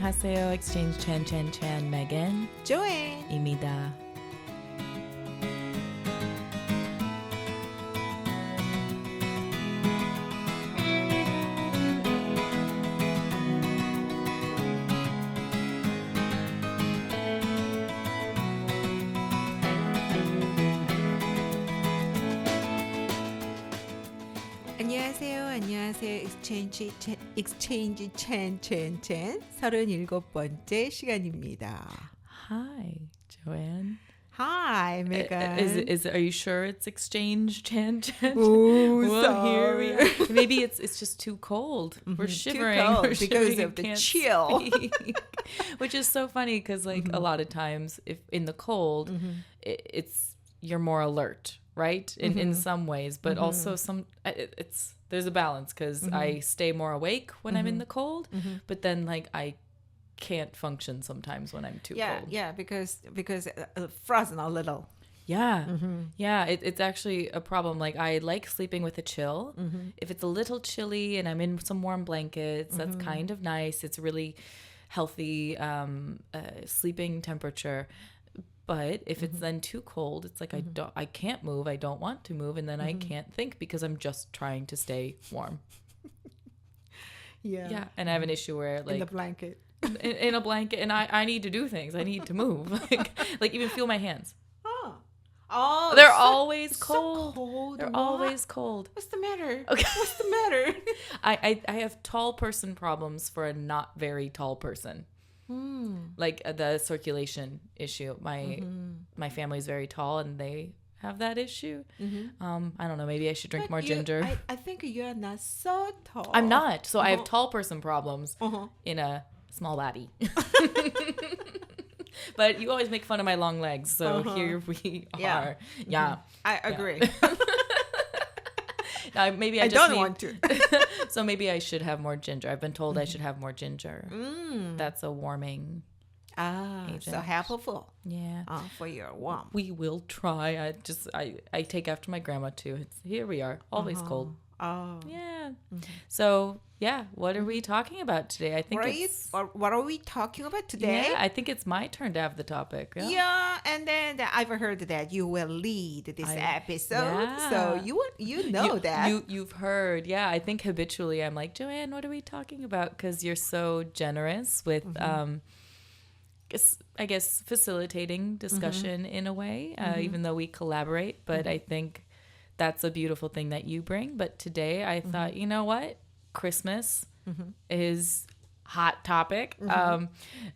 안녕하세요. Exchange Chan Megan Joanne입니다. 안녕하세요. Exchange Chan 37번째 시간입니다. Hi, Joanne. Hi, Megan. Are you sure it's Exchange Chan? Oh, well, sorry. Here we are. Maybe it's just too cold. We're shivering. Too cold We're because shivering, of the can't chill. speak. Which is so funny because like a lot of times if in the cold, it's you're more alert, right? In some ways, but also there's a balance because I stay more awake when I'm in the cold, but then like I can't function sometimes when I'm too cold. Yeah, because frozen a little. Yeah, yeah, it's actually a problem. Like I like sleeping with a chill. If it's a little chilly and I'm in some warm blankets, that's kind of nice. It's really healthy sleeping temperature. But if it's then too cold, it's like I can't move. I don't want to move, and then I can't think because I'm just trying to stay warm. Yeah, and I have an issue where like in the blanket. in a blanket, and I need to do things. I need to move, like even feel my hands. Oh, they're always cold. So cold. They're always cold. What's the matter? Okay. What's the matter? I have tall person problems for a not very tall person. Like the circulation issue. My family's very tall and they have that issue. I don't know. Maybe I should drink more ginger. I think you're not so tall. I'm not. So I have tall person problems in a small body. But you always make fun of my long legs. So here we are. Yeah. I agree. Now, maybe I don't want to. So maybe I should have more ginger. I've been told I should have more ginger. That's a warming agent. So helpful. Yeah. For your warm. We will try. I take after my grandma too. Here we are, always cold. Oh. Yeah. So yeah, what are we talking about today? I think what are we talking about today? Yeah, I think it's my turn to have the topic. Yeah, and then I've heard that you will lead this episode. Yeah. So you know that. You've heard. Yeah, I think habitually I'm like, Joanne, what are we talking about? Because you're so generous with I guess facilitating discussion in a way, even though we collaborate. But I think that's a beautiful thing that you bring. But today I thought, you know what? Christmas is hot topic.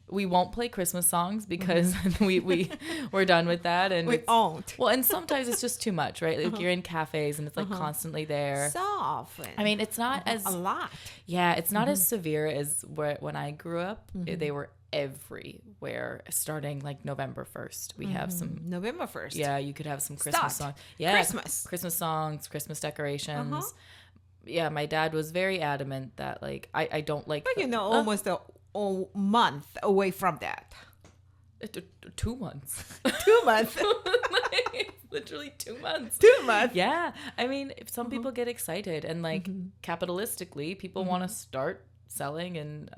We won't play Christmas songs because we're done with that. And we won't. Well, and sometimes it's just too much, right? Like you're in cafes and it's like constantly there. So often. I mean, it's not as... A lot. Yeah, it's not as severe as when I grew up. They were everywhere starting like November 1st. We have some... November 1st. Yeah, you could have some Christmas songs. Yeah, Christmas songs, Christmas decorations. Yeah, my dad was very adamant that like I don't like... But almost a month away from that. 2 months. 2 months. Literally 2 months. 2 months. Yeah. I mean, if some people get excited and like capitalistically, people want to start selling and,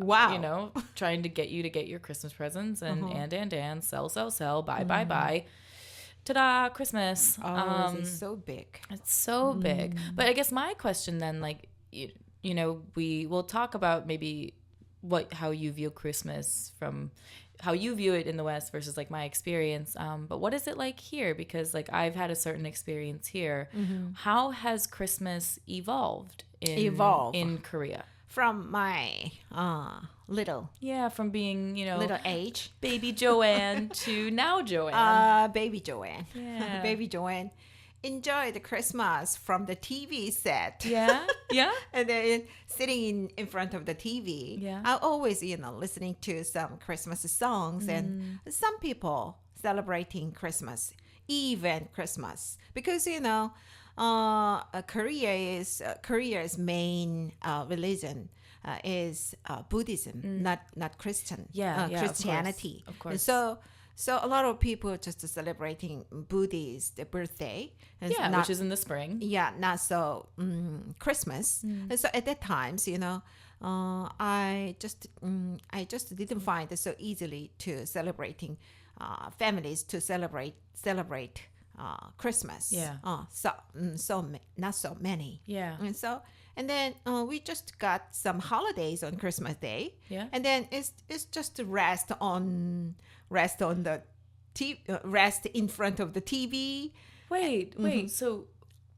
trying to get you to get your Christmas presents and sell, buy. Ta-da, Christmas. It's so big. It's so big. But I guess my question then, like, we will talk about maybe how you view Christmas from how you view it in the West versus like my experience. But what is it like here? Because like I've had a certain experience here. How has Christmas evolved in Korea? From my little. Yeah, from being, little age. Baby Joanne to now Joanne. Baby Joanne. Yeah. Baby Joanne. Enjoy the Christmas from the TV set. Yeah, yeah. And then sitting in front of the TV. Yeah. I always, listening to some Christmas songs and some people celebrating Christmas, even Christmas. Because, Korea's main religion is Buddhism, not Christian. Yeah, Christianity. Of course. And So a lot of people just celebrating Buddhist birthday. And Yeah, not, which is in the spring. yeah, not so Christmas. And so at that times, I just didn't find it so easily to celebrating families to celebrate Christmas. Yeah. Not so many. Yeah. And then we just got some holidays on Christmas Day. Yeah. And then it's just rest on the rest in front of the TV. Wait. So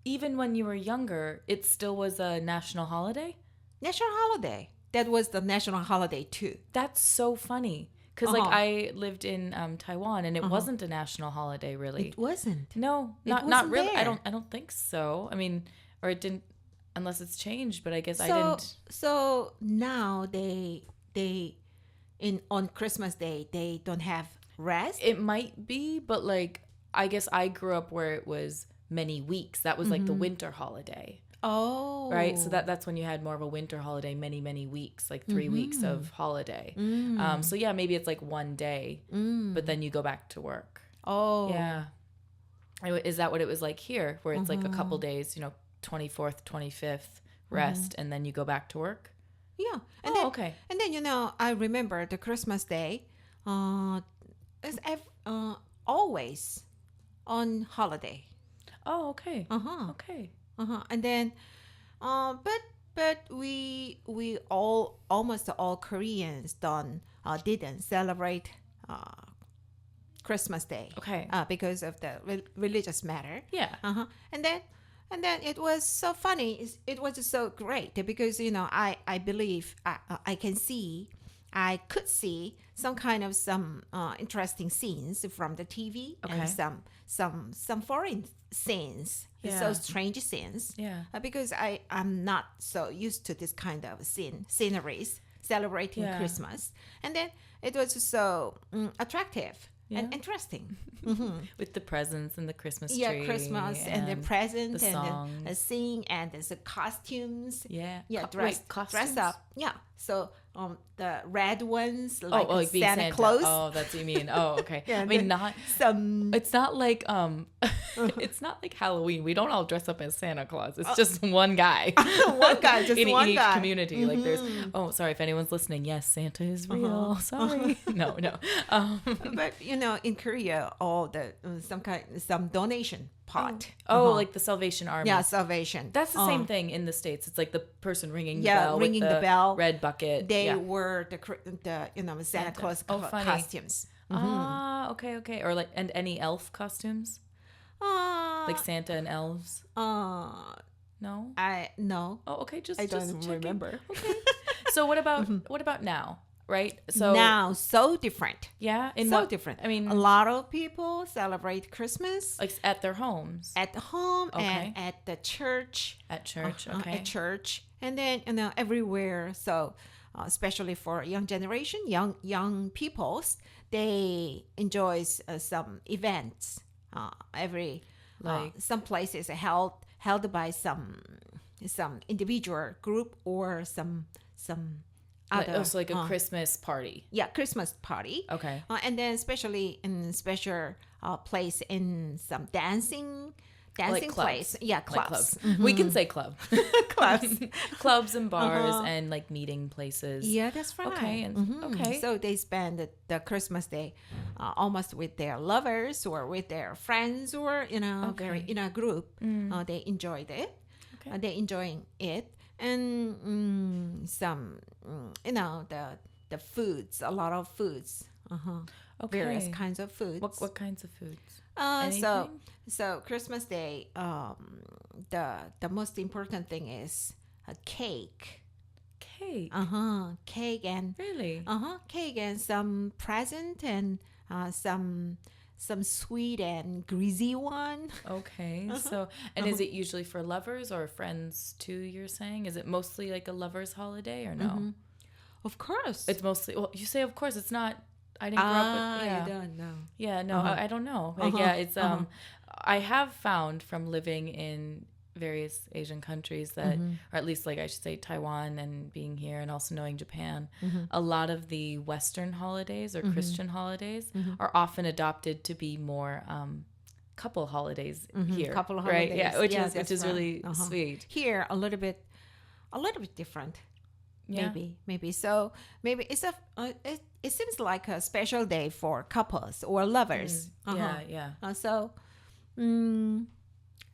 even when you were younger, it still was a national holiday? National holiday. That was the national holiday too. That's so funny. Because like I lived in Taiwan and it wasn't a national holiday really. It wasn't. No, not really. There. I don't think so. I mean, or it didn't, unless it's changed. But I guess I didn't. So now on Christmas Day they don't have rest. It might be, but like I guess I grew up where it was many weeks. That was like the winter holiday. Oh. Right? So that's when you had more of a winter holiday, many weeks, like 3 weeks of holiday. So yeah, maybe it's like one day, but then you go back to work. Oh. Yeah. Is that what it was like here, where it's like a couple days, 24th, 25th, rest, and then you go back to work? Yeah. And okay. And then, I remember the Christmas Day is always on holiday. Oh, okay. Okay. And then, but we almost all Koreans didn't celebrate Christmas Day. Okay. Because of the religious matter. Yeah. And then it was so funny. It was so great because I believe I could see some interesting scenes from the TV and some foreign scenes. Yeah. So strange scenes. Yeah. Because I'm not so used to this kind of sceneries celebrating Christmas. And then it was so attractive and interesting. With the presents and the Christmas tree. Yeah, Christmas and the present the and songs. the sing and the costumes. Yeah. Dress up. Yeah. So the red ones like being Santa Claus. Oh, that's what you mean. Oh, okay. Yeah, I mean, not some. It's not like it's not like Halloween. We don't all dress up as Santa Claus. It's just one guy. One guy, just in one each guy. Community. Like there's. Oh, sorry if anyone's listening. Yes, Santa is real. Sorry. No. But in Korea, all the some donation pot. Like the Salvation Army. Yeah, Salvation. That's the same thing in the States. It's like the person ringing the bell. Ringing with the bell. Red bucket. They were the Santa Claus costumes. Okay. Or like and any elf costumes. Like Santa and elves. No. No. Oh, okay. I don't checking. remember. Okay. So what about now? Right. So now so different. Yeah. Different. I mean, a lot of people celebrate Christmas like at their homes. At home and at the church. At church. Okay. At church, and then everywhere. So especially for young generation, young peoples, they enjoy some events. Some places held by some individual group or some other. Also like a Christmas party. Yeah, Christmas party. Okay. And then especially in special place in some dancing like place. Yeah, clubs. Like clubs. We can say club. Clubs. Clubs and bars and like meeting places. Yeah, that's right. Okay. Okay. So they spend the Christmas Day almost with their lovers or with their friends or very in a group. They enjoyed it. Okay. They enjoying it. And some the foods, a lot of foods. Various kinds of foods. What kinds of foods? So Christmas Day, the most important thing is a cake. Cake. Cake and really. Cake and some present and some sweet and greasy one. Okay. So, and is it usually for lovers or friends too, you're saying? Is it mostly like a lover's holiday or no? Of course. It's mostly, well, you say of course, it's not, I didn't grow up with, I don't know. Yeah, no, I don't know. Like, yeah, it's, I have found from living in various Asian countries that, or at least like I should say Taiwan and being here and also knowing Japan, a lot of the Western holidays or Christian holidays are often adopted to be more couple holidays here. Couple right? holidays. Yeah, which is right. really sweet. Here, a little bit different. Yeah. Maybe. So maybe it's it seems like a special day for couples or lovers. Yeah.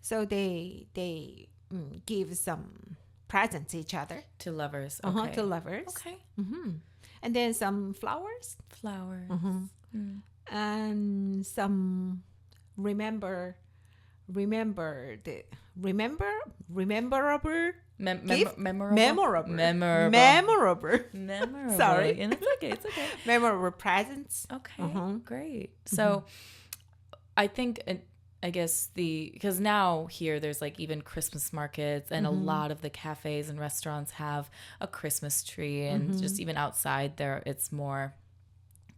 So they give some presents each other To lovers. Okay. to lovers. Okay. And then some flowers Flowers. and some rememberable Memorable. Sorry. And it's okay. memorable presents. Okay, great. So I think, I guess because now here there's like even Christmas markets and a lot of the cafes and restaurants have a Christmas tree and just even outside there, it's more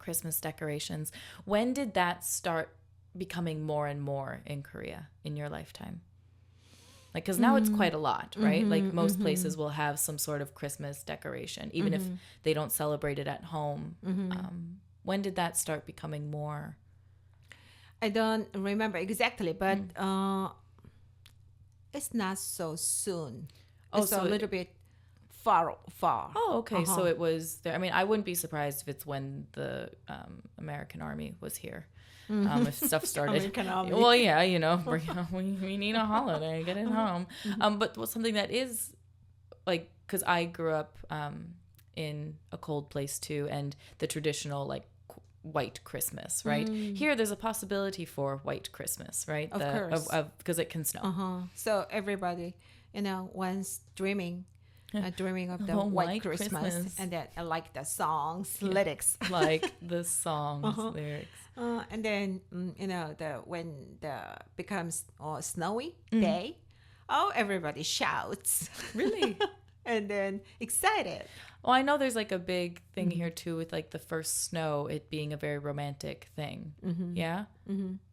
Christmas decorations. When did that start becoming more and more in Korea in your lifetime? Like, because now it's quite a lot, right? Like most places will have some sort of Christmas decoration, even if they don't celebrate it at home. When did that start becoming more? I don't remember exactly, but it's not so soon. Oh, It's so a little bit far. Oh, okay. So it was there. I mean, I wouldn't be surprised if it's when the American Army was here. If stuff started. American Army. Well, yeah, we need a holiday, get it home. But something that is like, because I grew up in a cold place too, and the traditional like white Christmas, right? Here, there's a possibility for white Christmas, right? Of course. Because it can snow. So everybody, once dreaming of the Oh, white Christmas, and then like the songs, lyrics. Like the songs, lyrics. And then when the becomes snowy day, everybody shouts. Really? And then excited. Well, I know there's like a big thing here too with like the first snow, it being a very romantic thing. Yeah?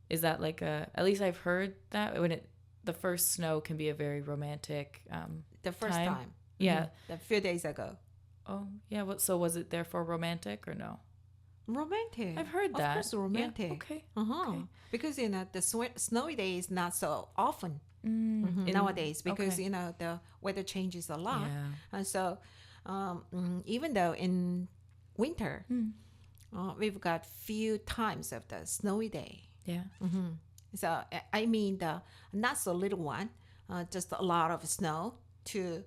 Is that like at least I've heard that when the first snow can be a very romantic The first time. Yeah. A few days ago. Oh, yeah. So was it therefore romantic or no? Romantic. I've heard that. Of course, romantic. Yeah. Okay. Okay. Because the snowy day is not so often nowadays because the weather changes a lot, and so even though in winter we've got few times of the snowy day. Yeah. So I mean the not so little one, just a lot of snow to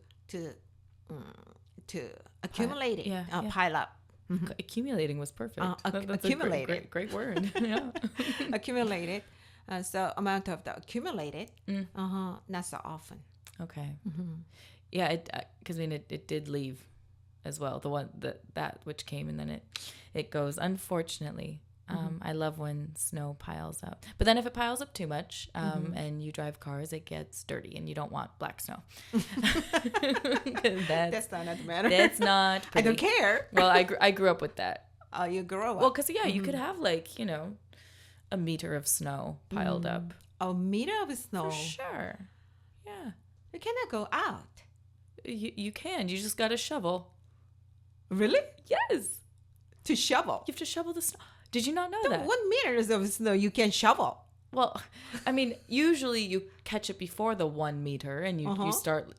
accumulate it, pile up. Accumulating was perfect. That's accumulated. A great word. Yeah. Accumulated. So amount of the accumulated, not so often. Okay. Yeah, because it did leave as well. The one that which came and then it goes. Unfortunately, I love when snow piles up. But then if it piles up too much, and you drive cars, it gets dirty, and you don't want black snow. That's not the matter. That's not pretty. I don't care. Well, I grew up with that. Oh, you grew up. Well, because you could have like a meter of snow piled up. A meter of snow. For sure. Yeah. You cannot go out. You can. You just got to shovel. Really? Yes. To shovel. You have to shovel the snow. Did you not know that? 1 meter of snow you can shovel. Well, I mean, usually you catch it before the 1 meter, and you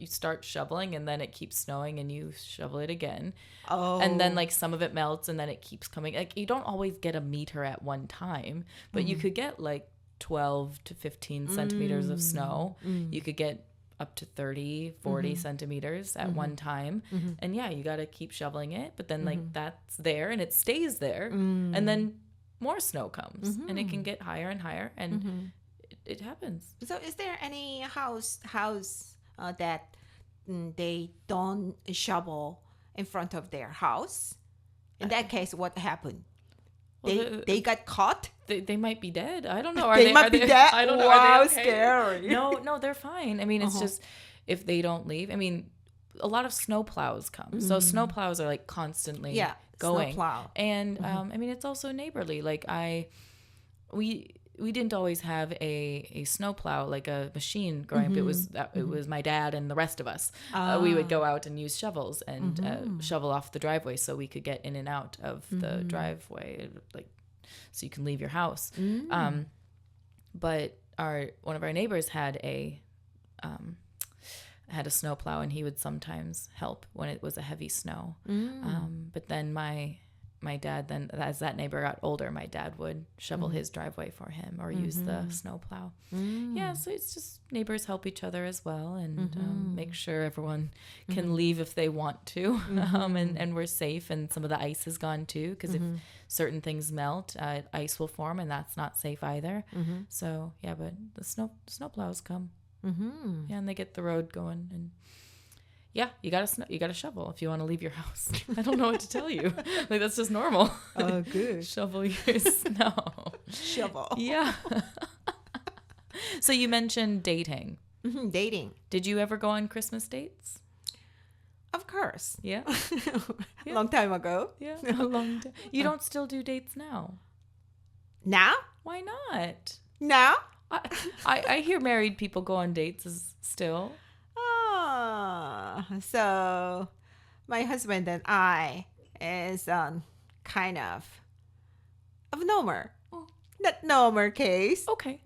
start shoveling, and then it keeps snowing, and you shovel it again. Oh. And then like some of it melts, and then it keeps coming. Like you don't always get a meter at one time, but you could get like 12 to 15 centimeters of snow. You could get up to 30, 40 centimeters at one time. And yeah, you got to keep shoveling it, but then like that's there and it stays there, and then more snow comes and it can get higher and higher, and it happens. So is there any house that they don't shovel in front of their house? In that case, what happened? Well, they got caught? They might be dead. I don't know. They might be dead? I don't know. Wow, are they okay? Scary. No, they're fine. I mean, it's just if they don't leave. I mean, a lot of snow plows come. So snow plows are like constantly going. Snow plow. And I mean, it's also neighborly. Like we didn't always have a snowplow, like a machine growing up. It was my dad and the rest of us. We would go out and use shovels and shovel off the driveway so we could get in and out of the driveway, like so you can leave your house. But one of our neighbors had a snowplow, and he would sometimes help when it was a heavy snow. But then my dad, then as that neighbor got older, my dad would shovel his driveway for him or use the snowplow. Yeah, so it's just neighbors help each other as well, and make sure everyone can leave if they want to, and we're safe. And some of the ice is gone too, because if certain things melt, ice will form, and that's not safe either. So yeah, but the snowplows come, yeah, and they get the road going. And yeah, you got to shovel if you want to leave your house. I don't know what to tell you. Like, that's just normal. Oh, good. Shovel your snow. Shovel. Yeah. So you mentioned dating. Dating. Did you ever go on Christmas dates? Of course. Yeah. A long time ago. Yeah. A long time. You don't still do dates now? Now? Why not? Now? I hear married people go on dates still. So my husband and I is kind of normal. Not normal case. Okay.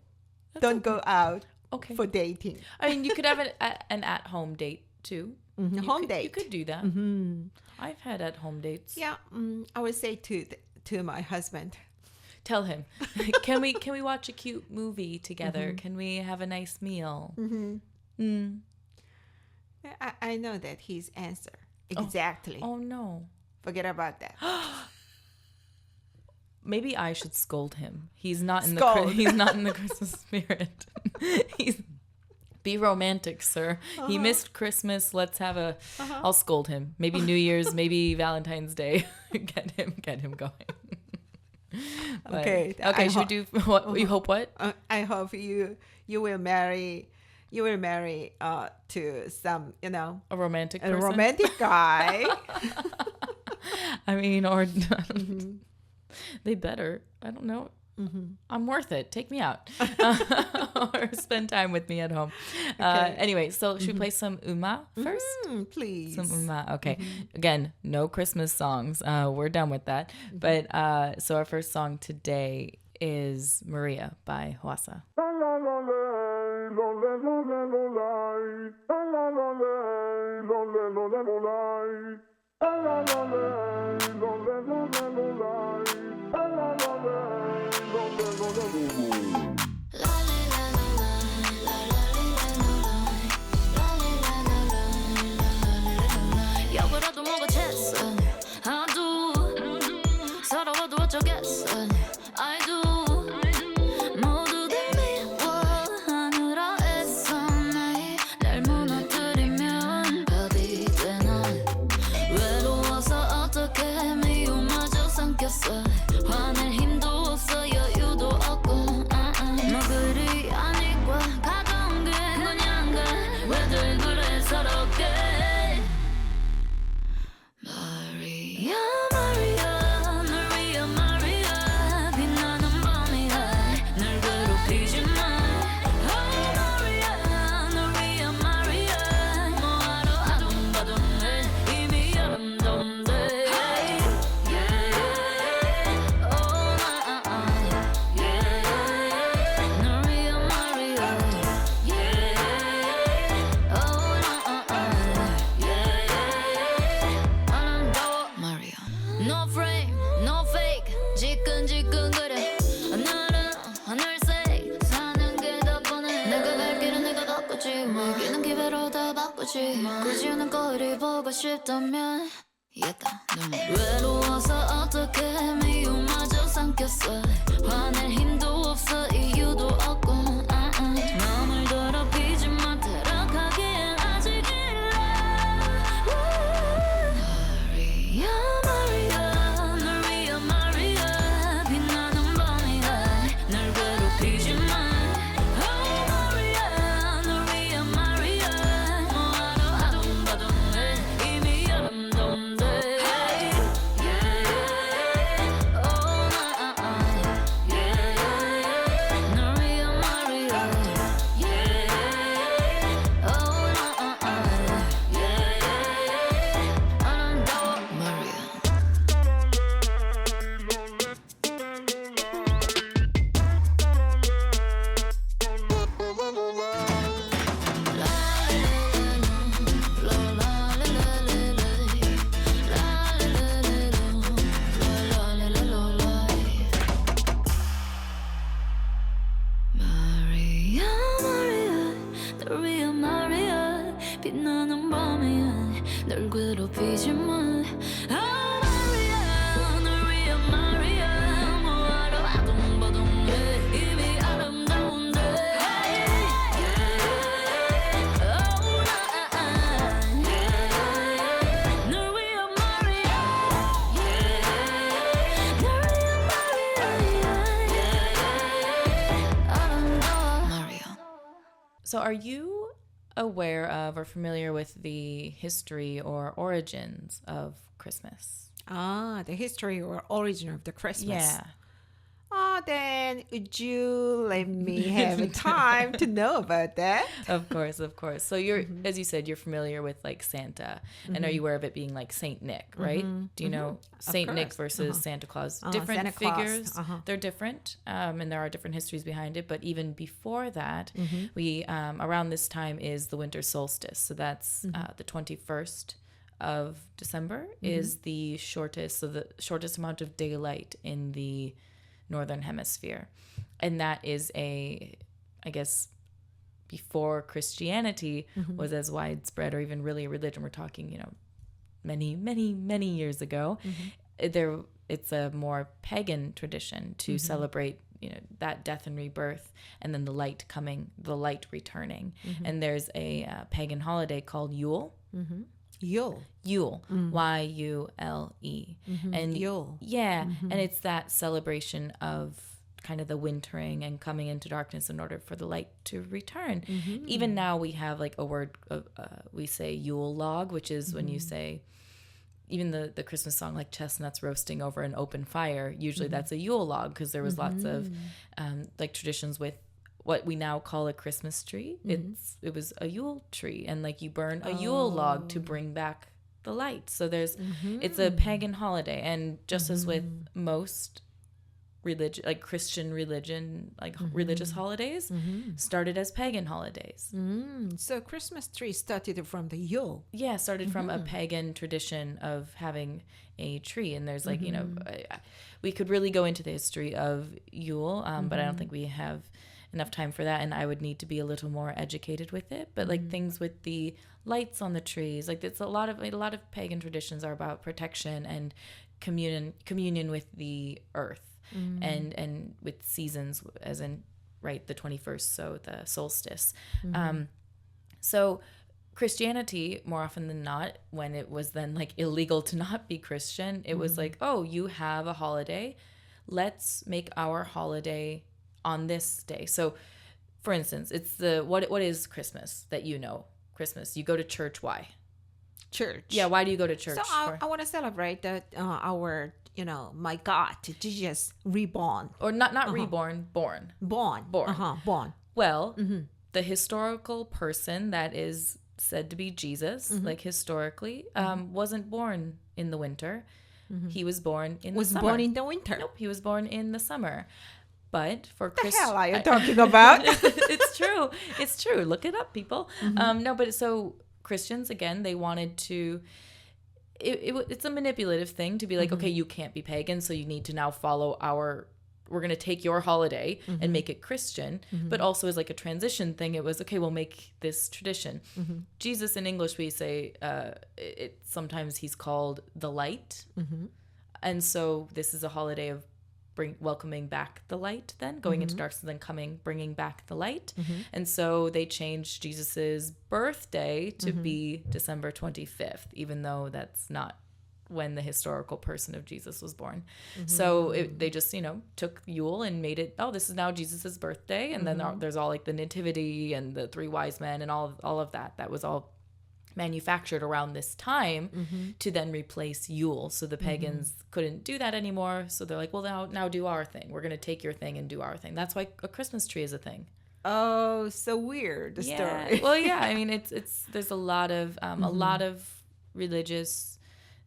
Don't go out okay. for dating. I mean, you could have an at-home date too. Home date. You could do that. I've had at-home dates. Yeah, I would say to my husband. Tell him, can we watch a cute movie together? Can we have a nice meal? I know that his answer exactly. Oh no! Forget about that. Maybe I should scold him. He's not in the Christmas spirit. Be romantic, sir. He missed Christmas. Let's have a. I'll scold him. Maybe New Year's. Maybe Valentine's Day. Get him going. Okay. Should we do what? You hope what? I hope you will marry. You will marry to some, a romantic person? A romantic guy. I mean, or they better. I don't know. I'm worth it. Take me out. Or spend time with me at home. Okay. Anyway, so should we play some Uma first? Please. Some Uma. Okay. Again, no Christmas songs. We're done with that. But so our first song today is Maria by Hwasa. 역으로도 뭐가 챘어 아도 서러워도 어쩌겠어 I do 모두들 미워하느라 애써 날 무너뜨리면 밥이 되나 외로워서 어떻게 미움마저 삼켰어 화낼 힘도 없어 여유도 없고 뭐 그리 아니고 가던 게 그냥 왜들 그래 서럽게 Maria, Maria, Maria, Maria 빛나는 밤이야 날 괴롭히지 마 Oh Maria, Maria, Maria 뭐하러 아둥바둥해 이미 아름다운데 Hey, yeah, oh yeah, Maria, Maria, yeah, oh Maria. No frame, no fake 지끈지끈거려 오늘은 하늘색 사는 게 더 뻔해 내가 갈 길은 내가 바꾸지 먹이는 기회로 다 바꾸지 굳이 오는 거리 보고 싶다면 이겼다 외로워서 어떻게 미움마저 삼켰어 화낼 힘도 없어 이유도 없고 남을 더럽히지 마 타락하기엔 아직 일러 Maria, Maria, Maria, Maria 빛나는 밤이야 날 괴롭히지 마 Oh Maria, Maria, Maria 뭐하러 아둥바둥해 이미 아름다운데 Hey, yeah, oh yeah, So are you aware of or familiar with the history or origins of Christmas? The history or origin of the Christmas. Yeah. Then would you let me have time to know about that? Of course. So you're, as you said, you're familiar with like Santa, and are you aware of it being like Saint Nick, right? Do you know Saint Nick versus Santa Claus? Different Santa Claus. figures. They're different, and there are different histories behind it. But even before that, we around this time is the winter solstice. So that's the 21st of December is the shortest amount of daylight in the Northern Hemisphere. And that is I guess, before Christianity was as widespread or even really a religion. We're talking, many, many, many years ago. It's a more pagan tradition to celebrate, that death and rebirth, and then the light returning. And there's a pagan holiday called Yule. Yule, Yule. And Yule. Yeah, and it's that celebration of kind of the wintering and coming into darkness in order for the light to return. Even now we have like a word, we say Yule log, which is when you say, even the Christmas song like chestnuts roasting over an open fire, usually that's a Yule log, because there was lots of like traditions with what we now call a Christmas tree. It was a Yule tree, and like you burn a Yule log to bring back the light. So it's a pagan holiday, and just as with most religion, like Christian religion, like religious holidays, started as pagan holidays. So Christmas tree started from the Yule. Yeah, started from a pagan tradition of having a tree, and there's like we could really go into the history of Yule, but I don't think we have enough time for that, and I would need to be a little more educated with it. But like things with the lights on the trees, like it's a lot of pagan traditions are about protection and communion with the earth, and with seasons, as in the 21st, so the solstice. So Christianity, more often than not, when it was then like illegal to not be Christian, it was like, oh, you have a holiday, let's make our holiday on this day. So for instance, it's what is Christmas that Christmas, you go to church. Why? Church. Yeah, why do you go to church? So I want to celebrate that our my God, Jesus reborn. Or not reborn, born. Born. Well, the historical person that is said to be Jesus, like historically, wasn't born in the winter. He was born in the summer. Was born in the winter. Nope, he was born in the summer. But for the hell are you talking about? It's true. Look it up, people. No, but so Christians, again, they wanted to. It's a manipulative thing to be like, okay, you can't be pagan, so you need to now follow we're going to take your holiday and make it Christian. But also as like a transition thing, it was, okay, we'll make this tradition. Jesus, in English, we say, sometimes he's called the light. And so this is a holiday of welcoming back the light, then going into darkness, and then bringing back the light. And so they changed Jesus's birthday to be December 25th, even though that's not when the historical person of Jesus was born. So they just, took Yule and made it, this is now Jesus's birthday. And then there's all like the nativity and the three wise men and all of that. That was all manufactured around this time to then replace Yule. So the pagans couldn't do that anymore. So they're like, well, now do our thing. We're going to take your thing and do our thing. That's why a Christmas tree is a thing. Oh, so weird, the story. Well, yeah, I mean, there's a lot of religious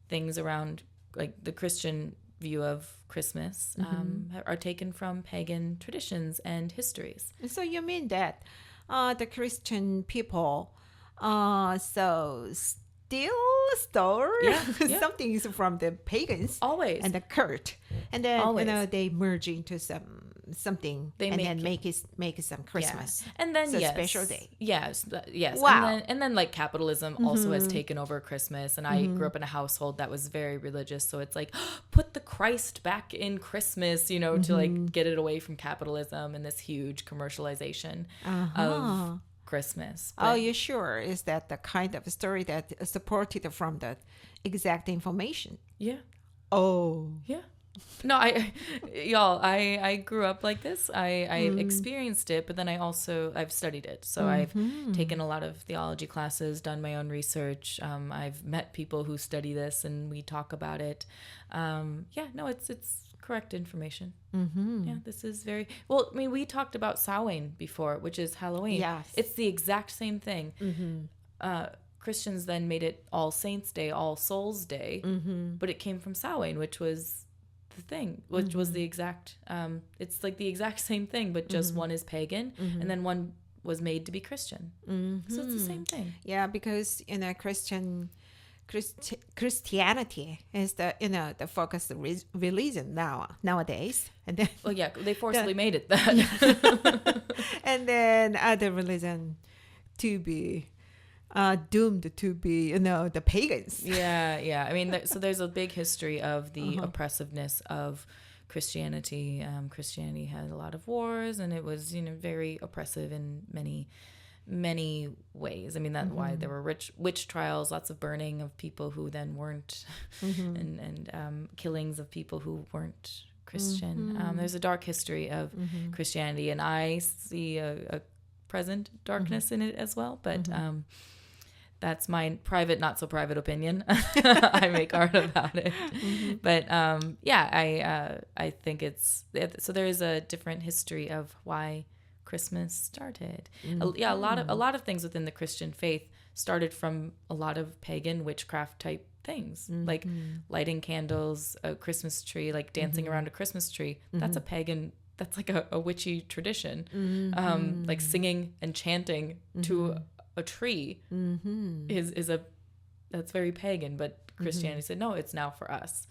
things around, like the Christian view of Christmas are taken from pagan traditions and histories. So you mean that the Christian people so still store something is from the pagans always and the cult, and then they merge into something and make it some Christmas, and then special day. Yes. Wow. And then like capitalism also has taken over Christmas, and I grew up in a household that was very religious, so it's like, put the Christ back in Christmas, to like get it away from capitalism and this huge commercialization of Christmas. Oh, you sure? Is that the kind of story that is supported from the exact information? Yeah. Oh. Yeah. No, I grew up like this. I experienced it, but then I've studied it. So I've taken a lot of theology classes, done my own research. I've met people who study this, and we talk about it. It's correct information. Yeah, this is very well. I mean, we talked about Samhain before, which is Halloween. Yes, it's the exact same thing. Christians then made it All Saints Day, All Souls Day, but it came from Samhain, which was the thing, which was the exact. It's like the exact same thing, but just one is pagan, and then one was made to be Christian. So it's the same thing. Yeah, because Christianity is the focus of religion nowadays, and then they forcibly made it that, and then other religion to be doomed to be the pagans. I mean, so there's a big history of the oppressiveness of Christianity. Christianity had a lot of wars, and it was very oppressive in many ways. I mean, that's why there were witch trials, lots of burning of people who then weren't, and killings of people who weren't Christian. There's a dark history of Christianity, and I see a present darkness in it as well. But that's my private, not so private opinion. I make art about it. But I think so there's a different history of why Christmas started. A lot of things within the Christian faith started from a lot of pagan witchcraft type things, like lighting candles, a Christmas tree, like dancing around a Christmas tree. That's a pagan. That's like a witchy tradition. Like singing and chanting to a tree that's very pagan. But Christianity said no, it's now for us.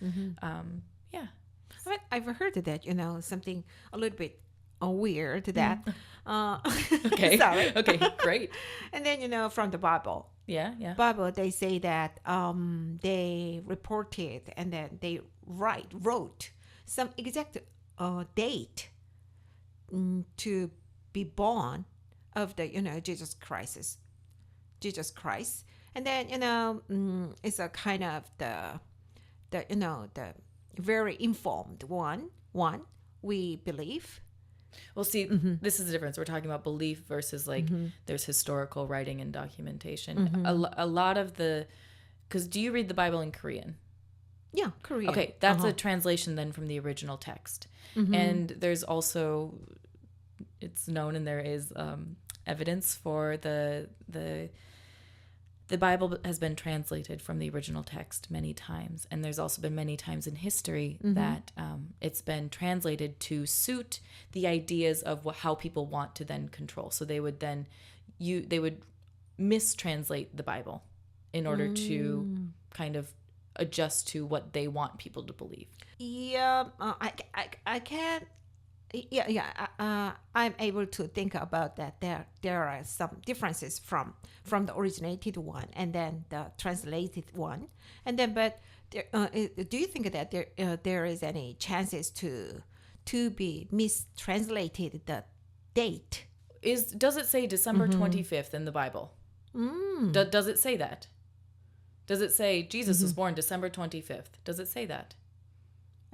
I've heard that something a little bit weird that okay. Sorry. Okay, great. And then from the Bible Bible, they say that they reported and then they wrote some exact date to be born of the Jesus Christ, and then it's a kind of the very informed one we believe. Well, see, this is the difference. We're talking about belief versus there's historical writing and documentation. A lot of because do you read the Bible in Korean? Yeah, Korean. Okay, that's a translation then from the original text. And there's also, it's known, and there is evidence for the Bible has been translated from the original text many times. And there's also been many times in history that it's been translated to suit the ideas of how people want to then control. So they would then, they would mistranslate the Bible in order to kind of adjust to what they want people to believe. Yeah, I can't. I'm able to think about that. There are some differences from the originated one and then the translated one, and then but do you think that there is any chances to be mistranslated the date? Does it say December 25th in the Bible? Does it say that? Does it say Jesus was born December 25th? Does it say that?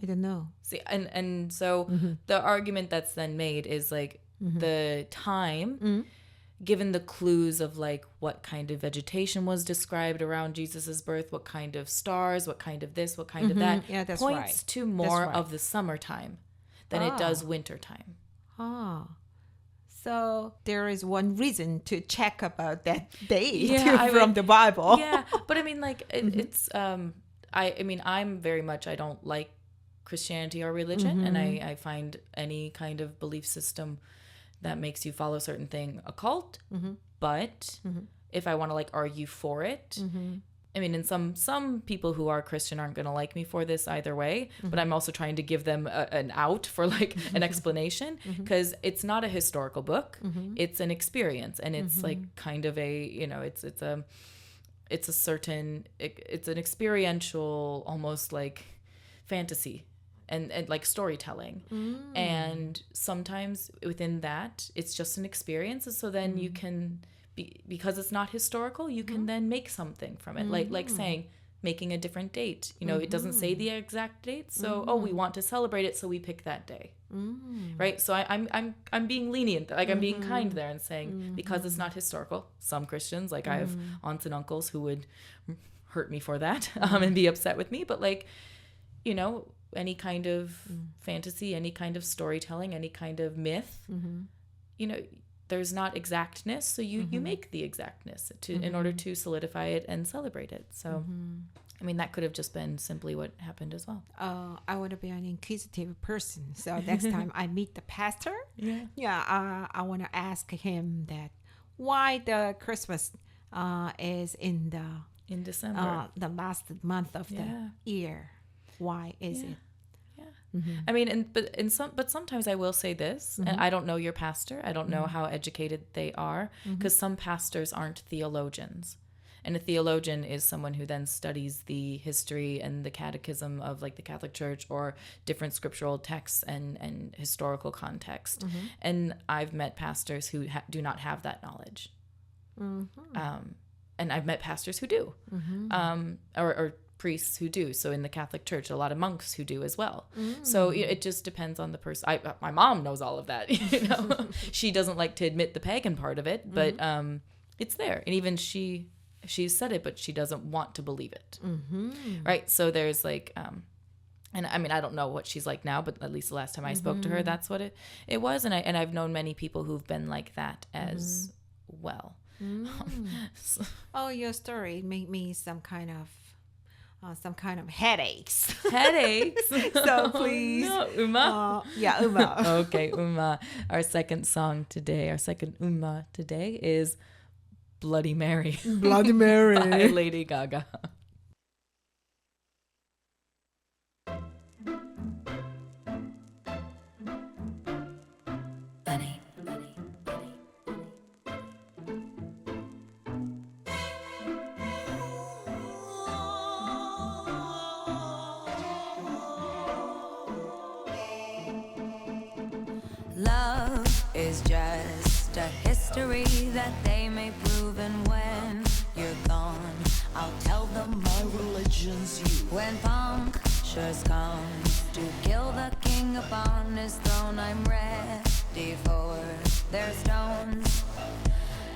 I don't know. See, and so the argument that's then made is the time, given the clues of what kind of vegetation was described around Jesus's birth, what kind of stars, what kind of this, what kind of that, points to more of the summertime than it does wintertime. So there is one reason to check about that date from the Bible. Yeah, but I mean, it's I mean, I'm very much, I don't like Christianity or religion, and I find any kind of belief system that makes you follow a certain thing a cult. But if I want to argue for it, I mean, and some people who are Christian aren't going to like me for this either way, but I'm also trying to give them an out for an explanation, because it's not a historical book. It's an experience, and it's kind of a, it's an experiential, almost fantasy and storytelling. And sometimes within that, it's just an experience. And so then you can, because it's not historical, you can then make something from it. Like saying making a different date. You know, it doesn't say the exact date. So, we want to celebrate it, so we pick that day. Right? So I'm being lenient. Like, I'm being kind there and saying, because it's not historical. Some Christians, like I have aunts and uncles who would hurt me for that and be upset with me. But like, you know, any kind of fantasy, any kind of storytelling, any kind of myth, you know, there's not exactness, so you make the exactness in order to solidify it and celebrate it. So, I mean, that could have just been simply what happened as well. I want to be an inquisitive person, so next time I meet the pastor, I want to ask him that why the Christmas is in December, the last month of the year. Why is it? I mean, but sometimes I will say this, and I don't know your pastor. I don't know how educated they are, because some pastors aren't theologians. And a theologian is someone who then studies the history and the catechism of like the Catholic Church or different scriptural texts and historical context. And I've met pastors who do not have that knowledge. And I've met pastors who do, or priests who do. So in the Catholic Church, a lot of monks who do as well. So it just depends on the person. My mom knows all of that. You know, she doesn't like to admit the pagan part of it, but it's there. And even she's said it, but she doesn't want to believe it. Right? So there's like, and I mean, I don't know what she's like now, but at least the last time I spoke to her, that's what it was. And I've known many people who've been like that as well. Oh, your story made me some kind of headaches. Headaches? So please. No, Uma? Uma. Okay, Uma. Our second song today, our second Uma today is Bloody Mary. Bloody Mary. By Lady Gaga. Love is just a history that they may prove, and when you're gone, I'll tell them my religion's you. When punctures come to kill the king upon his throne, I'm ready for their stones.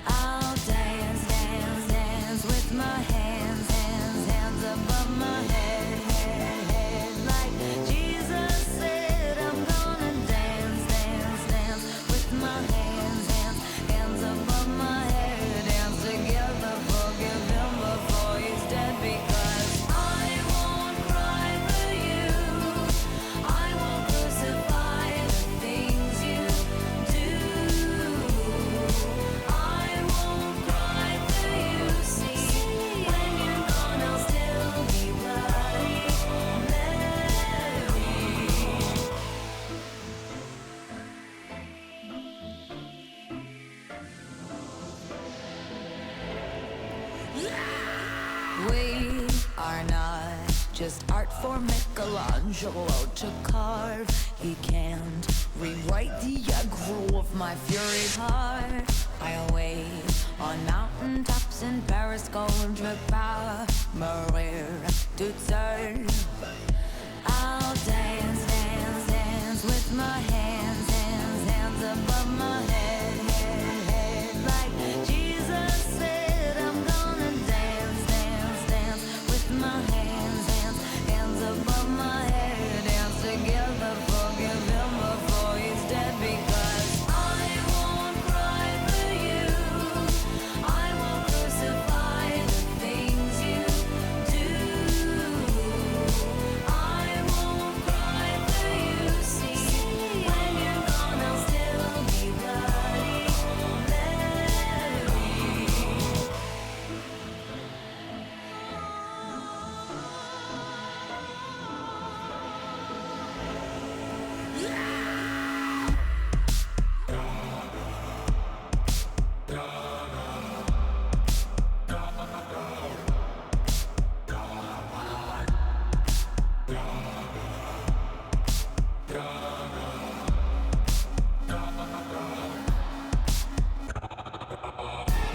I'll dance, dance, dance with my hands, hands, hands above my head, head, head, like Jesus said. I'm gonna dance, dance, dance with my hands, hands, hands above my head, dance together, forgive him before he's dead, because I won't cry for you, I won't crucify the things you do, I won't cry for you, see, when you're gone I'll still be Bloody Mary. We are not just art for Michelangelo to carve. He can't rewrite the aggro of my fury heart. I wait on mountaintops in Paris, going to power, Maria to serve. I'll dance, dance, dance with my hands, hands, hands above my head, head, head, like Jesus said. I'm gonna dance, dance, dance with my hands, hands, hands above my head, dance together, forgive him before he's dead, because I won't cry for you, I won't crucify the things you do, I won't cry for you, see, when you're gone I'll still be Bloody Mary.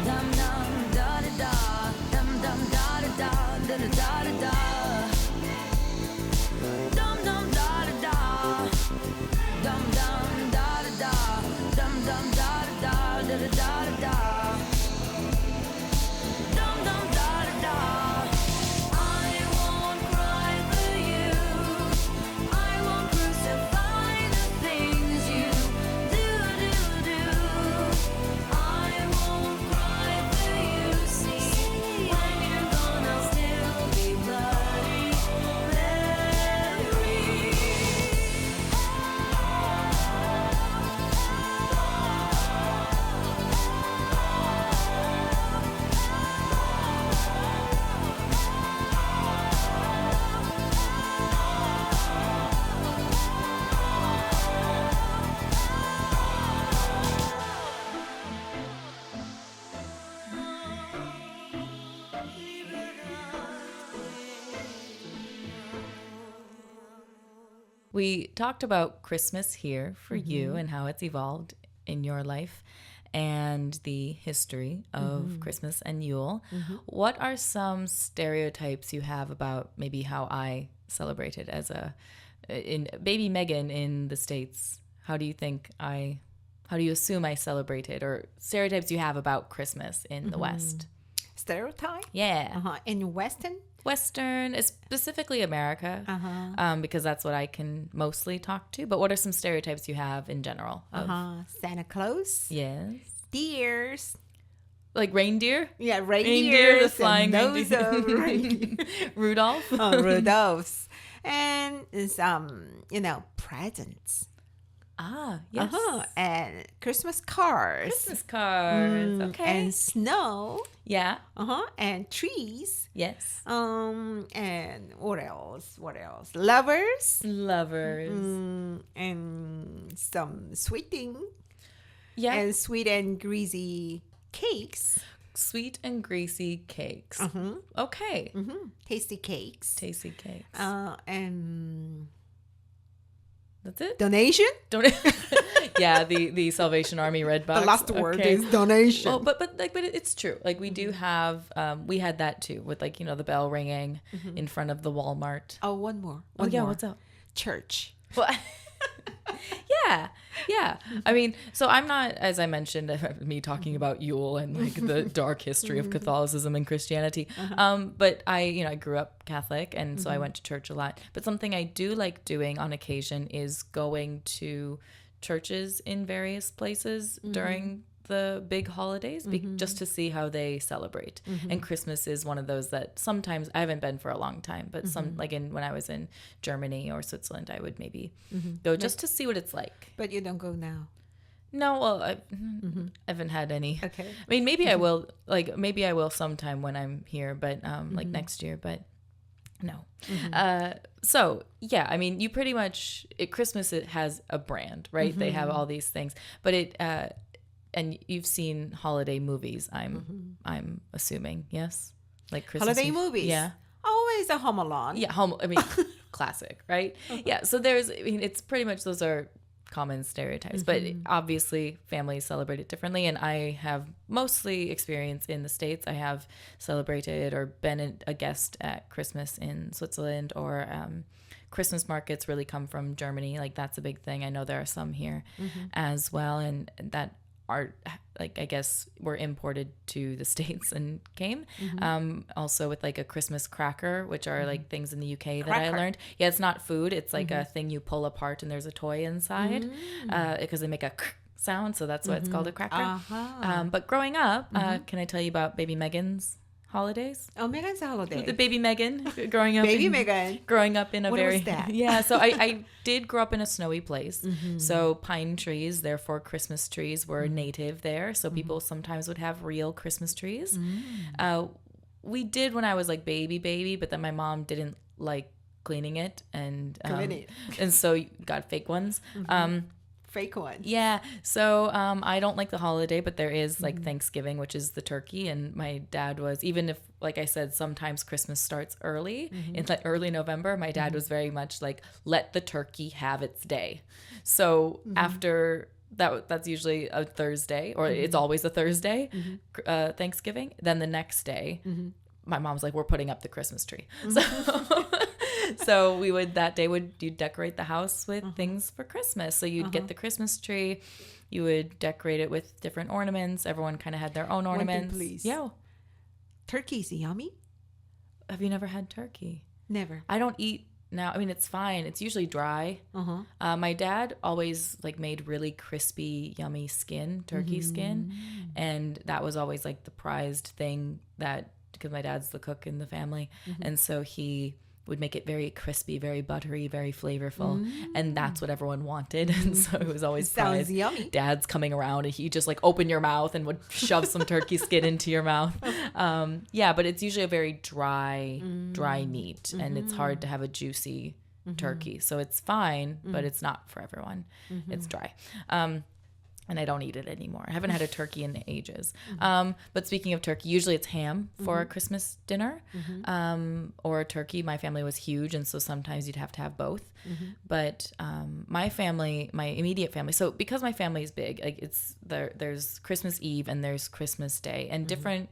Dum dum da da da, dum dum da da da, da da da da. we talked about Christmas here for you and how it's evolved in your life and the history of Christmas and Yule. What are some stereotypes you have about maybe how I celebrated as in baby Megan in the States? How do you assume I celebrated, or stereotypes you have about Christmas in the West? Stereotype? Yeah. In Western, specifically America, because that's what I can mostly talk to. But what are some stereotypes you have in general? Santa Claus. Yes. Deers. Like reindeer? Yeah, reindeer. The flying nose of reindeer. Rudolph? Rudolphs. And some, presents. Yes. And Christmas cards. Christmas cards. Okay. And snow. Yeah. And trees. Yes. And what else? Lovers. And some sweeting. Yeah. And sweet and greasy cakes. Sweet and greasy cakes. Okay. Tasty cakes. And that's it. Donation. Yeah, the Salvation Army red box. The last word is donation. Well, but it's true. Like we do have we had that too with the bell ringing in front of the Walmart. Oh, one more. What's up? Church. Well, yeah. I mean, so I'm not, as I mentioned, me talking about Yule and the dark history of Catholicism and Christianity. But I grew up Catholic, and so I went to church a lot. But something I do like doing on occasion is going to churches in various places during the big holidays just to see how they celebrate. And Christmas is one of those that sometimes I haven't been for a long time, but when I was in Germany or Switzerland, I would maybe go just to see what it's like. But you don't go now. No, well, I haven't had any. Okay. I mean, maybe I will. Maybe I will sometime when I'm here, but next year. But no. So yeah, I mean, you pretty much Christmas. It has a brand, right? They have all these things, but it. And you've seen holiday movies, I'm assuming, yes? Like Christmas holiday movies? Yeah. Always a Home Alone. Yeah, classic, right? Yeah, so it's pretty much, those are common stereotypes, but obviously families celebrate it differently, and I have mostly experience in the States. I have celebrated or been a guest at Christmas in Switzerland, or Christmas markets really come from Germany. Like, that's a big thing. I know there are some here as well, and that are I guess were imported to the States and came also with a Christmas cracker, which are things in the UK that I learned. Yeah, it's not food, it's a thing you pull apart and there's a toy inside because they make a sound, so that's why it's called a cracker. But growing up, can I tell you about baby Megan's holidays? Oh, Megan's holiday. The baby Megan growing up. Megan. Growing up in a what was that? Yeah, so I did grow up in a snowy place. So pine trees, therefore Christmas trees, were native there. So people sometimes would have real Christmas trees. We did when I was baby, but then my mom didn't like cleaning it, and so got fake ones. Fake ones. Yeah. So I don't like the holiday, but there is Thanksgiving, which is the turkey. And my dad was, even if, like I said, sometimes Christmas starts early, in early November, my dad was very much let the turkey have its day. So after that's usually a Thursday, or it's always a Thursday, Thanksgiving. Then the next day, my mom's we're putting up the Christmas tree. So you'd decorate the house with things for Christmas. So you'd get the Christmas tree, you would decorate it with different ornaments. Everyone kind of had their own ornaments. One thing, please. Yeah. Turkey's yummy. Have you never had turkey? Never. I don't eat now. I mean, it's fine. It's usually dry. My dad always made really crispy, yummy turkey skin. And that was always the prized thing, because my dad's the cook in the family. And so he would make it very crispy, very buttery, very flavorful, and that's what everyone wanted. And so it was always sounds yummy. Dad's coming around, and he just open your mouth and would shove some turkey skin into your mouth. Yeah, but it's usually a very dry meat, and it's hard to have a juicy turkey. So it's fine, but it's not for everyone. It's dry. and I don't eat it anymore. I haven't had a turkey in ages. But speaking of turkey, usually it's ham for a Christmas dinner or a turkey. My family was huge, and so sometimes you'd have to have both. But my immediate family, so because my family is big, like there's Christmas Eve and there's Christmas Day, and different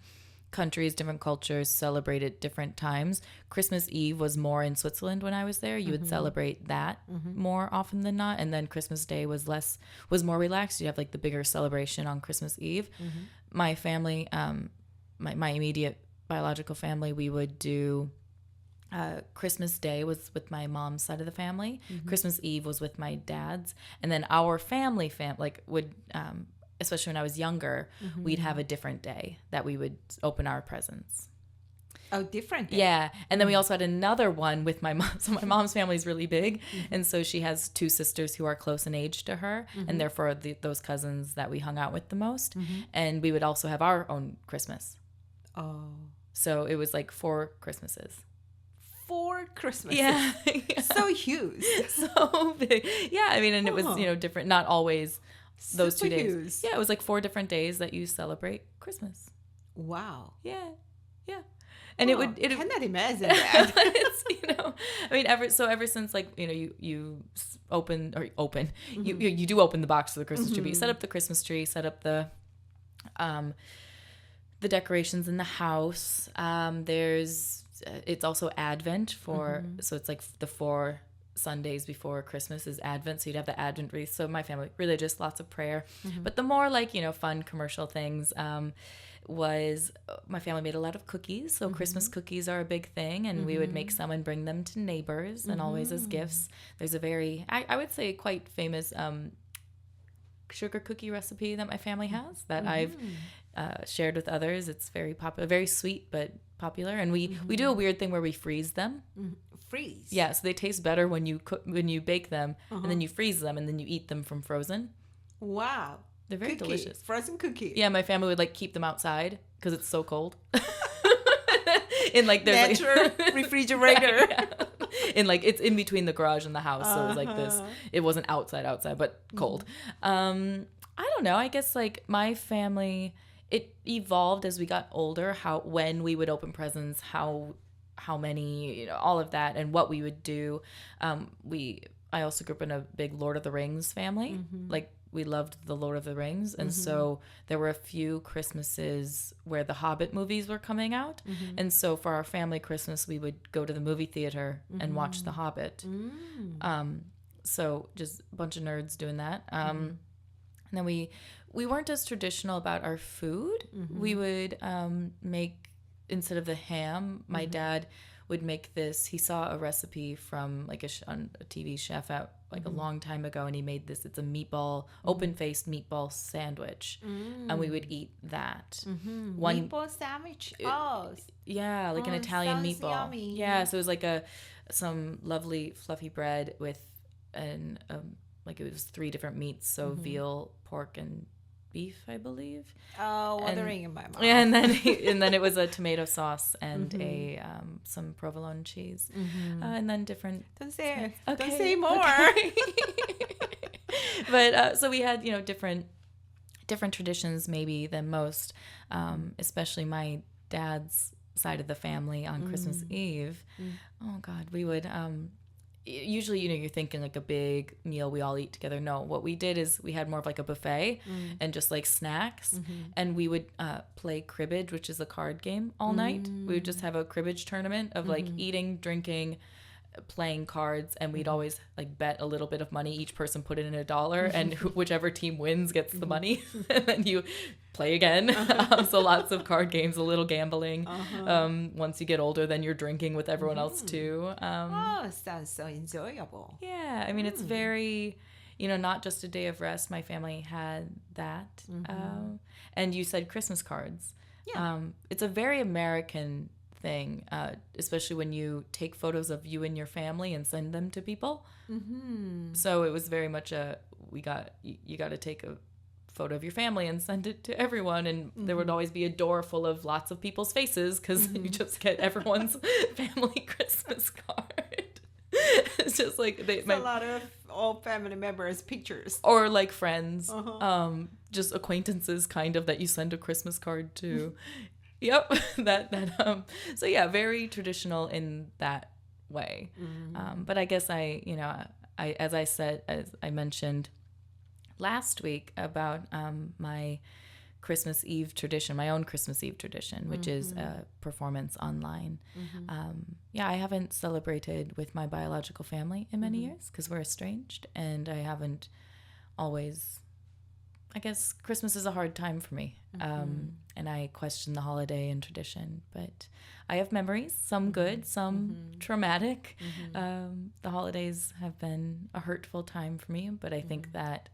countries, different cultures celebrate at different times. Christmas Eve was more in Switzerland when I was there. You would celebrate that more often than not, and then Christmas Day was more relaxed. You have like the bigger celebration on Christmas Eve. My family, my immediate biological family, we would do Christmas Day was with my mom's side of the family. Christmas Eve was with my dad's, and then our family would especially when I was younger, we'd have a different day that we would open our presents. Oh, different day. Yeah. And then we also had another one with my mom. So my mom's family is really big. And so she has 2 sisters who are close in age to her. And therefore those cousins that we hung out with the most. And we would also have our own Christmas. Oh. So it was like 4 Christmases. 4 Christmases. Yeah. So huge. So big. Yeah. I mean, and it was, different, not always those Super 2 days. huge. Yeah, it was like 4 different days that you celebrate Christmas. Wow. Yeah. And it cannot imagine that. It's, I mean, ever since like, you open, you do open the box for the Christmas tree, but you set up the Christmas tree, set up the decorations in the house. It's also Advent so it's like the 4 Sundays before Christmas is Advent, so you'd have the Advent wreath. So my family, religious, lots of prayer. But the more like, fun commercial things was my family made a lot of cookies. So Christmas cookies are a big thing, and we would make some and bring them to neighbors and always as gifts. There's a very, I would say, quite famous sugar cookie recipe that my family has that I've shared with others. It's very popular, very sweet, but popular. And we do a weird thing where we freeze them. Freeze? Yeah, so they taste better when you bake them, and then you freeze them, and then you eat them from frozen. Wow. They're very delicious. Frozen cookie. Yeah, my family would like keep them outside because it's so cold. In like there's natural refrigerator. Yeah. And like it's in between the garage and the house, so it was like this. It wasn't outside, but cold. I don't know. I guess like my family, it evolved as we got older. When we would open presents, how many, all of that, and what we would do. I also grew up in a big Lord of the Rings family. Like we loved the Lord of the Rings, and so there were a few Christmases where the Hobbit movies were coming out, and so for our family Christmas we would go to the movie theater and watch the Hobbit. So just a bunch of nerds doing that. And then we weren't as traditional about our food. We would make, instead of the ham, my dad would make this. He saw a recipe from like on a TV chef at like a long time ago, and he made this. It's a open-faced meatball sandwich, and we would eat that. Meatball sandwich? Yeah, like an Italian meatball. Yummy. Yeah, so it was like some lovely fluffy bread with like it was 3 different meats, so veal, pork, and beef, I believe. Oh, watering in my mouth. Yeah, and then it was a tomato sauce and some provolone cheese, and then different. Don't say Okay, Don't say more. Okay. But so we had different traditions maybe than most, especially my dad's side of the family on Christmas Eve. Oh God, we would. Usually, you're thinking like a big meal we all eat together. No, what we did is we had more of like a buffet and just like snacks. And we would play cribbage, which is a card game, all night. We would just have a cribbage tournament of like eating, drinking, playing cards, and we'd always like bet a little bit of money. Each person put in $1, and whichever team wins gets the money. And then you play again. So lots of card games, a little gambling. Once you get older, then you're drinking with everyone else too. Sounds so enjoyable. Yeah, I mean, it's very, not just a day of rest. My family had that. And you said Christmas cards. Yeah. It's a very American thing, especially when you take photos of you and your family and send them to people. So it was very much you got to take a photo of your family and send it to everyone, and there would always be a door full of lots of people's faces because you just get everyone's family Christmas card. It's just like a lot of old family members' pictures. Or like friends, just acquaintances kind of that you send a Christmas card to. Yep. So yeah, very traditional in that way. But I guess as I mentioned last week about my Christmas Eve tradition, my own Christmas Eve tradition, which is a performance online. I haven't celebrated with my biological family in many years because we're estranged, and I haven't always, I guess Christmas is a hard time for me, and I question the holiday and tradition, but I have memories, some good, some traumatic. The holidays have been a hurtful time for me, but I think that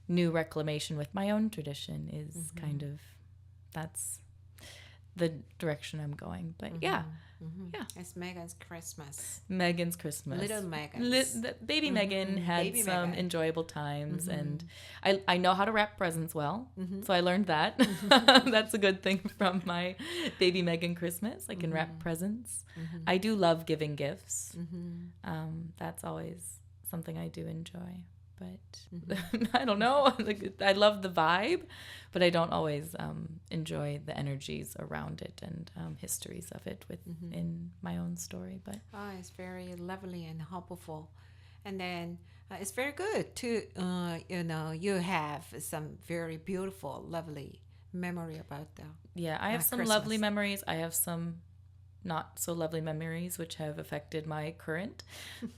new reclamation with my own tradition is kind of, that's the direction I'm going. But yeah. It's Megan's Christmas. Megan's Christmas. Little Megan. Baby Megan had some enjoyable times, and I know how to wrap presents well, so I learned that. That's a good thing from my baby Megan Christmas. I can wrap presents. I do love giving gifts. That's always something I do enjoy. But I don't know. I love the vibe, but I don't always enjoy the energies around it and histories of it in my own story. But it's very lovely and hopeful, and then it's very good to you have some very beautiful, lovely memory about that. Yeah, I have some Christmas. lovely memories. I have some not so lovely memories which have affected my current,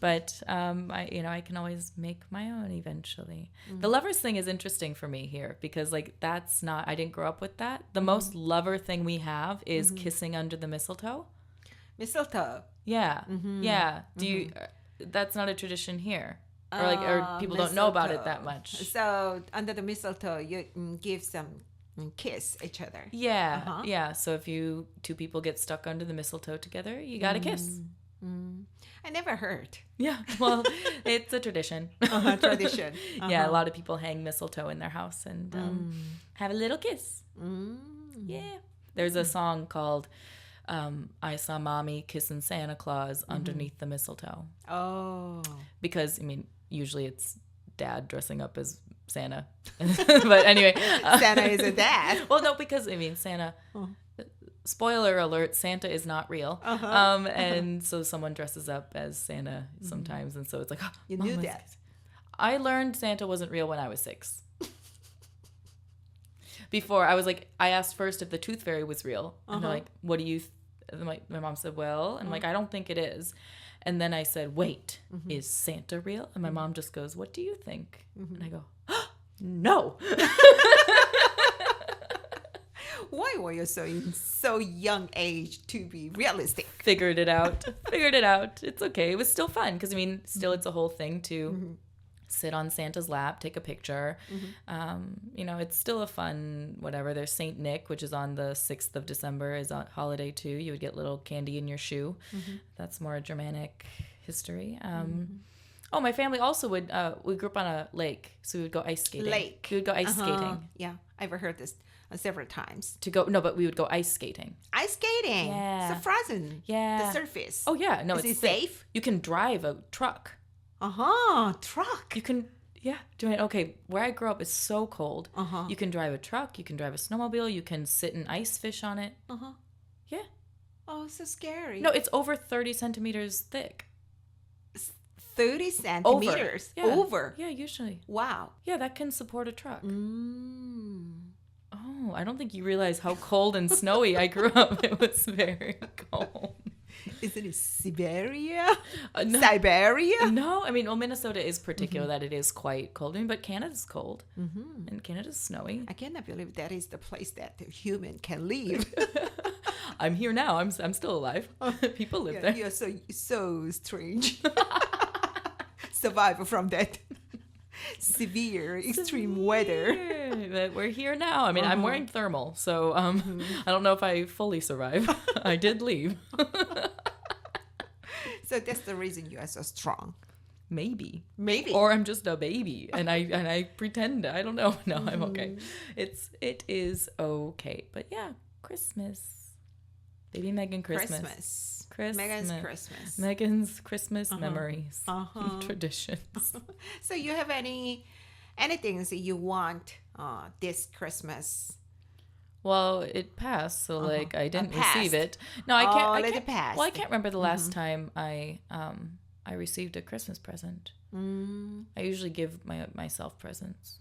but I can always make my own eventually. The lovers thing is interesting for me here because that's not, I didn't grow up with that. The most lover thing we have is kissing under the mistletoe. Mistletoe. Yeah. Yeah. Do you that's not a tradition here, or people don't know about it that much. So under the mistletoe you give some kiss each other. Yeah. Yeah. So if two people get stuck under the mistletoe together, you got to kiss. I never heard. Yeah. Well, it's a tradition. Tradition. Yeah. A lot of people hang mistletoe in their house and have a little kiss. Yeah. There's a song called I Saw Mommy Kissing Santa Claus Underneath the Mistletoe. Oh. Because, usually it's dad dressing up as Santa. But anyway. Santa is a dad. Well, no, because, Santa... Spoiler alert, Santa is not real. And so someone dresses up as Santa sometimes. And so it's like... Oh, you knew that. I learned Santa wasn't real when I was 6. Before, I was like... I asked first if the Tooth Fairy was real. And they're like, what do you... My mom said, well... And I'm like, I don't think it is. And then I said, wait, is Santa real? And my mom just goes, what do you think? And I go, oh, no. Why were you so young age to be realistic? Figured it out. It's okay. It was still fun because, still it's a whole thing to sit on Santa's lap, take a picture. It's still a fun whatever. There's Saint Nick, which is on the 6th of December, is a holiday too. You would get little candy in your shoe. That's more a Germanic history. Oh, my family also would, we grew up on a lake, so we would go ice skating. We would go ice skating. Yeah, I've heard this several times. But we would go ice skating. Ice skating? Yeah. So frozen. Yeah. The surface. Oh, yeah. No, is it safe? You can drive a truck. Truck. You can, yeah. Okay, where I grew up is so cold. You can drive a truck, you can drive a snowmobile, you can sit and ice fish on it. Yeah. Oh, so scary. No, it's over 30 centimeters thick. 30 centimeters? Over? Yeah, usually. Wow. Yeah, that can support a truck. Oh, I don't think you realize how cold and snowy I grew up. It was very cold. Isn't it Siberia? No. Siberia? No, Minnesota is particular that it is quite cold. But Canada's cold. And Canada's snowy. I cannot believe that is the place that the human can live. I'm here now. I'm still alive. People live there. You're so strange. Survive from that severe extreme weather. But we're here now. I'm wearing thermal, so I don't know if I fully survive. I did leave. So that's the reason you are so strong. Maybe. Or I'm just a baby and I pretend. I don't know. No, I'm okay. It is okay. But yeah, Christmas. Baby Megan Christmas. Megan's Christmas. Megan's Christmas memories. Traditions. So you have any things that you want this Christmas? Well, it passed, so like I didn't receive it. No, I can't. Let it pass. Well, I can't remember the last time I received a Christmas present. I usually give myself presents.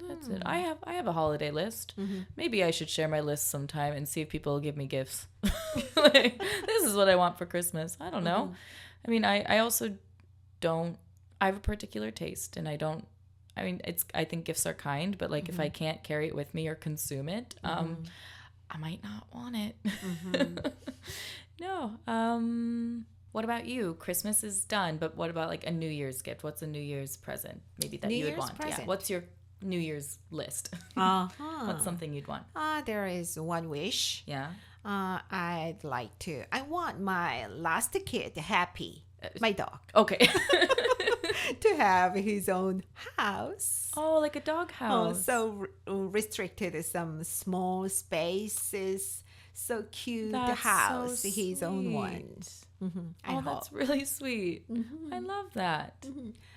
That's it. I have a holiday list. Maybe I should share my list sometime and see if people will give me gifts. Like, this is what I want for Christmas. I don't know. I mean, I also don't. I have a particular taste, and I don't. I mean, I think gifts are kind, but like if I can't carry it with me or consume it, I might not want it. No. What about you? Christmas is done, but what about like a New Year's gift? What's a New Year's present maybe that you would want? Present. Yeah. What's your New Year's list? What's something you'd want? There is one wish. Yeah. I want my last kid happy. My dog. Okay. To have his own house. Oh, like a dog house. So restricted, some small spaces. So cute. That's the house, so his own sweet. one. That's really sweet. I love that.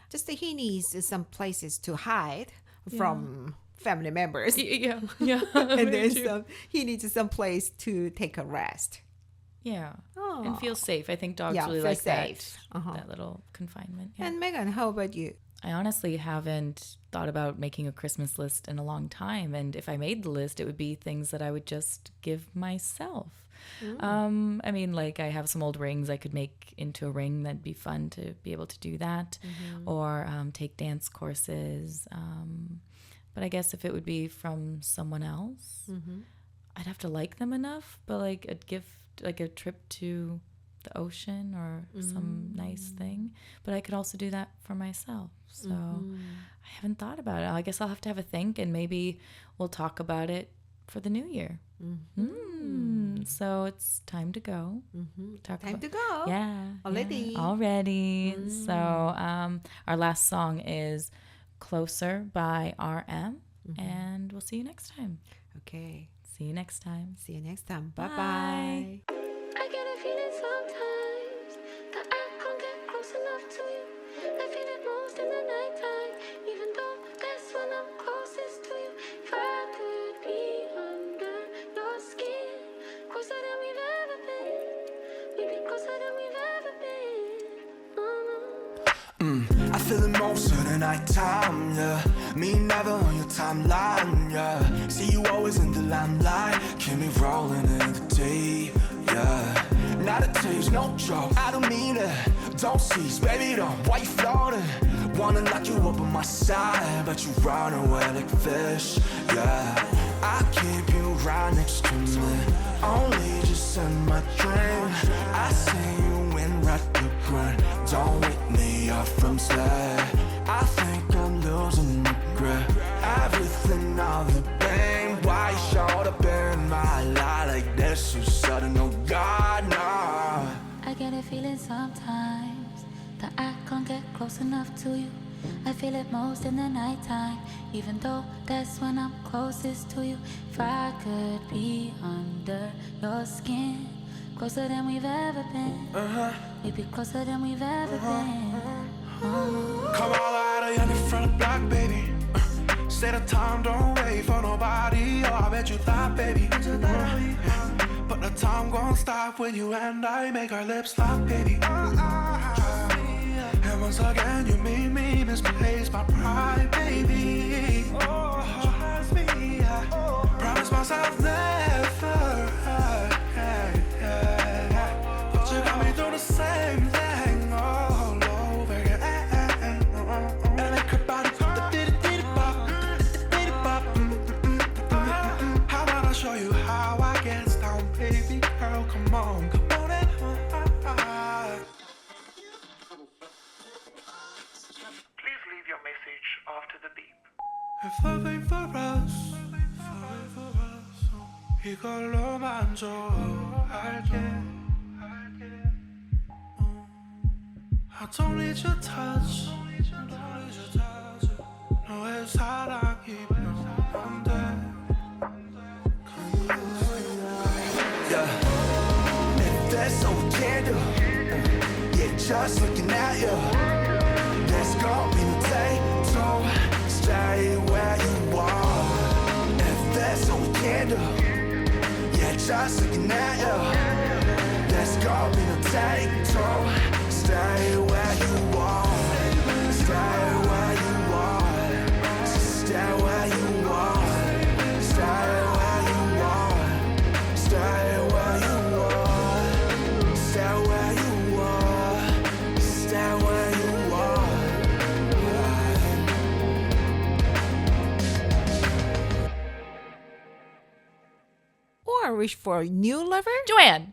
Just he needs some places to hide from family members. Yeah. And then he needs some place to take a rest. Yeah. And feel safe. I think dogs really like safe. that little confinement. Yeah. And Megan, how about you? I honestly haven't thought about making a Christmas list in a long time. And if I made the list, it would be things that I would just give myself. I mean, like I have some old rings I could make into a ring. That'd be fun to be able to do that. Or take dance courses. But I guess if it would be from someone else, I'd have to like them enough. But like a gift, like a trip to the ocean or some nice thing. But I could also do that for myself. So I haven't thought about it. I guess I'll have to have a think, and maybe we'll talk about it for the new year. So it's time to go. Time to go. Yeah. Already. Yeah, already. So our last song is Closer by RM. And we'll see you next time. Okay. See you next time. See you next time. Bye. Bye-bye. I get a feeling sometimes that I can't get close enough to you. I feel it most in the nighttime, even though that's when I'm closest to you. If I could be under your skin, closer than we've ever been, we'd be closer than we've ever been. I feel it most of the nighttime, yeah. Me never on your timeline, yeah. See you always in the limelight, keep me rolling in the deep, yeah. Not a taste, no joke, I don't mean it. Don't cease, baby, don't. Why you floating? Wanna lock you up on my side, but you run away like fish, yeah. I keep you right next to me, only just in my dream. I see you in right the grind. Don't wake me up from sleep. I think I'm losing my grip. Everything, all the pain. Why you showed up in my life like this so sudden? Oh God, no. I get a feeling sometimes that I can't get close enough to you. I feel it most in the nighttime, even though that's when I'm closest to you. If I could be under your skin, closer than we've ever been, we'd be closer than we've ever been. Come all out of young in front of the block, baby. Say the time, don't wait for nobody. Oh, I bet you thought, baby. But the time gon' stop when you and I make our lips lock, baby. And once again you made me misplace my pride, baby. Trust me, I promise myself never. But you got me doing the same thing all over again. And I could body the diddy-diddy-bop, diddy-bop. How about I show you how I get down, baby girl? Come on, come on and please leave your message after the beep. If love ain't for us, 이걸로만 좋아할게. I don't need your touch. 너의 사랑이면 안 돼. Yeah. there's all we can do, yeah, just looking at you, there's gonna be no day to stay where you are. If there's all we can do, yeah, just looking at you, there's gonna be no day to stay where you are. Stay where you are. Stay where you are. Stay where you are. Stay where you are. Stay where you are. Stay where you are. Or wish for a new lover? Joanne.